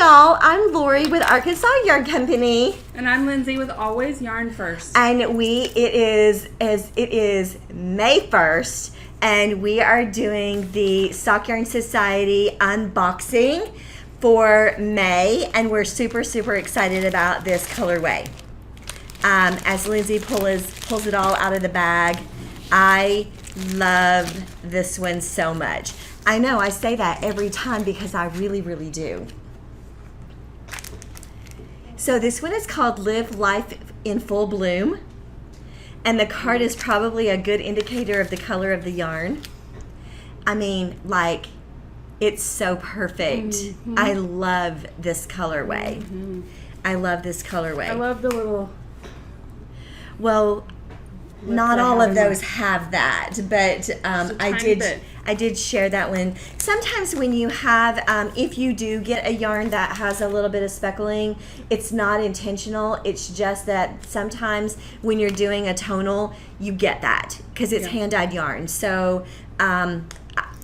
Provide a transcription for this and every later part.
y'all. I'm Lori with Arkansas Yarn Company. And I'm Lindsay with Always Yarn First. And it is May 1st, and we are doing the Sock Yarn Society unboxing for May, and we're super excited about this colorway. As Lindsay pulls it all out of the bag, I love this one so much. I know I say that every time because I really do. So this one is called Live Life in Full Bloom, and the card is probably a good indicator of the color of the yarn. I mean, like, it's so perfect. Mm-hmm. I love this colorway. Mm-hmm. I love this colorway. I love the little... Well, not all of those have that, but I did share that one. Sometimes when you have, if you do get a yarn that has a little bit of speckling, it's not intentional. It's just that sometimes when you're doing a tonal, you get that because it's hand-dyed yarn. So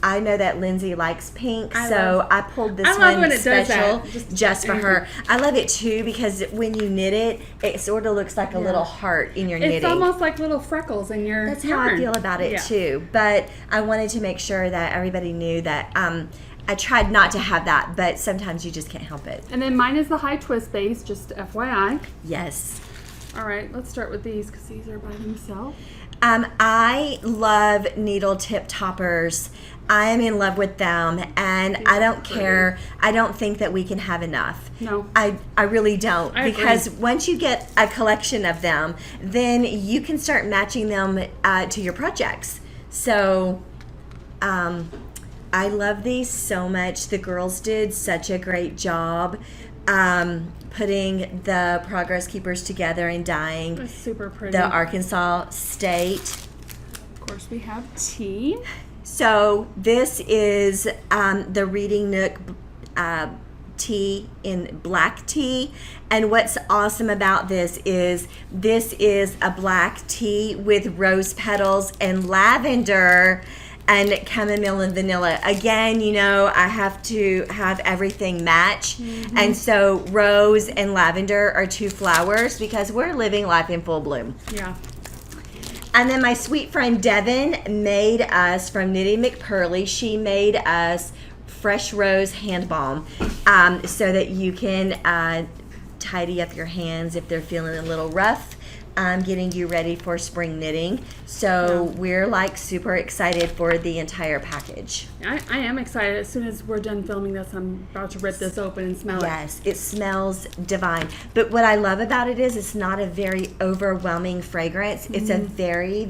I know that Lindsay likes pink, so I pulled this one special just for her. I love it too because when you knit it, it sort of looks like a little heart in your knitting. It's almost like little freckles in your That's yarn. how I feel about it too. But I wanted to make sure that everybody knew that I tried not to have that, but sometimes you just can't help it. And then mine is the high twist base, just FYI. Yes. All right, let's start with these because these are by themselves. I love needle tip toppers. I am in love with them, and I don't care. I don't think that we can have enough. No. I really don't. Because agree. Once you get a collection of them, then you can start matching them to your projects. So I love these so much. The girls did such a great job putting the Progress Keepers together and dyeing It's super pretty. the Arkansas state. Of course, we have tea. So this is the Reading Nook tea in black tea, and what's awesome about this is a black tea with rose petals and lavender and chamomile and vanilla. Again, you know, I have to have everything match. Mm-hmm. And so rose and lavender are two flowers because we're living life in full bloom. Yeah. And then my sweet friend Devin made us, from Knitting McPurley, she made us fresh rose hand balm so that you can tidy up your hands if they're feeling a little rough. Getting you ready for spring knitting. So we're like super excited for the entire package. I am excited. As soon as we're done filming this, I'm about to rip this open and smell it. Yes, it smells divine. But what I love about it is it's not a very overwhelming fragrance. Mm-hmm. It's a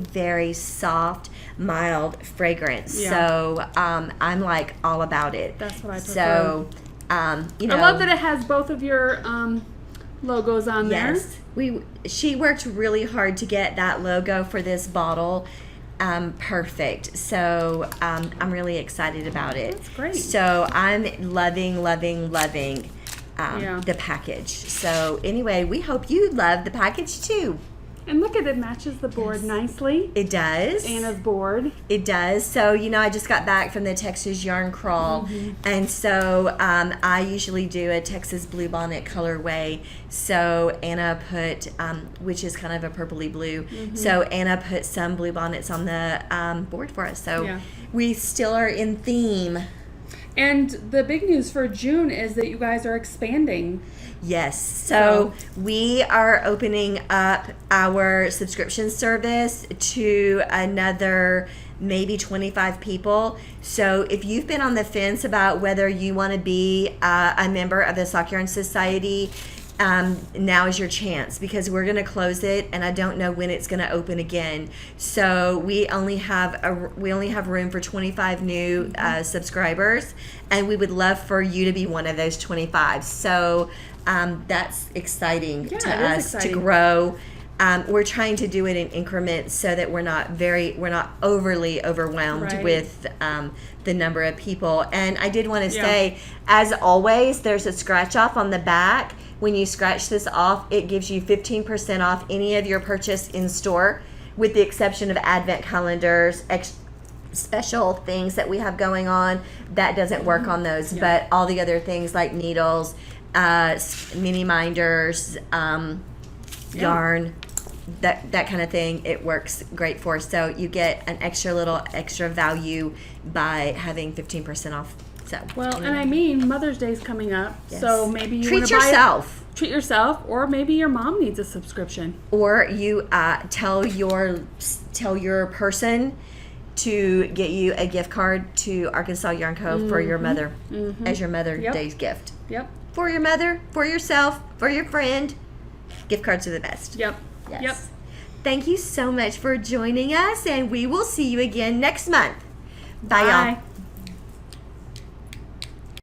very soft, mild fragrance. Yeah. So I'm like all about it. That's what I prefer. So, you know. I love that it has both of your logos on there. Yes. She worked really hard to get that logo for this bottle perfect. So I'm really excited about it. That's great. So I'm loving the package. So anyway, we hope you love the package too. And look at it, matches the board nicely. It does. Anna's board. It does. So, you know, I just got back from the Texas Yarn Crawl, and so I usually do a Texas Bluebonnet colorway. So Anna put, which is kind of a purpley blue, so Anna put some bluebonnets on the board for us. So we still are in theme. And the big news for June is that you guys are expanding. Yes. So we are opening up our subscription service to another maybe 25 people. So if you've been on the fence about whether you want to be a member of the Sock Yarn Society, now is your chance because we're going to close it, and I don't know when it's going to open again. So we only have room for 25 new subscribers, and we would love for you to be one of those 25. So that's exciting to us to grow. We're trying to do it in increments so that we're not overly overwhelmed with the number of people. And I did want to say, as always, there's a scratch off on the back. When you scratch this off, it gives you 15% off any of your purchase in store, with the exception of advent calendars, special things that we have going on, that doesn't work on those. Yeah. But all the other things like needles, mini minders, yarn, that kind of thing, it works great for. So you get an extra value by having 15% off. So Well, and I mean, Mother's Day's coming up, Yes. so maybe you treat wanna buy yourself. treat yourself, or maybe your mom needs a subscription. Or you tell your person to get you a gift card to Arkansas Yarn Co. for your mother, as your Mother's Yep. Day's gift. Yep. For your mother, for yourself, for your friend. Gift cards are the best. Yep. Yes. Yep. Thank you so much for joining us, and we will see you again next month. Bye, y'all. Bye.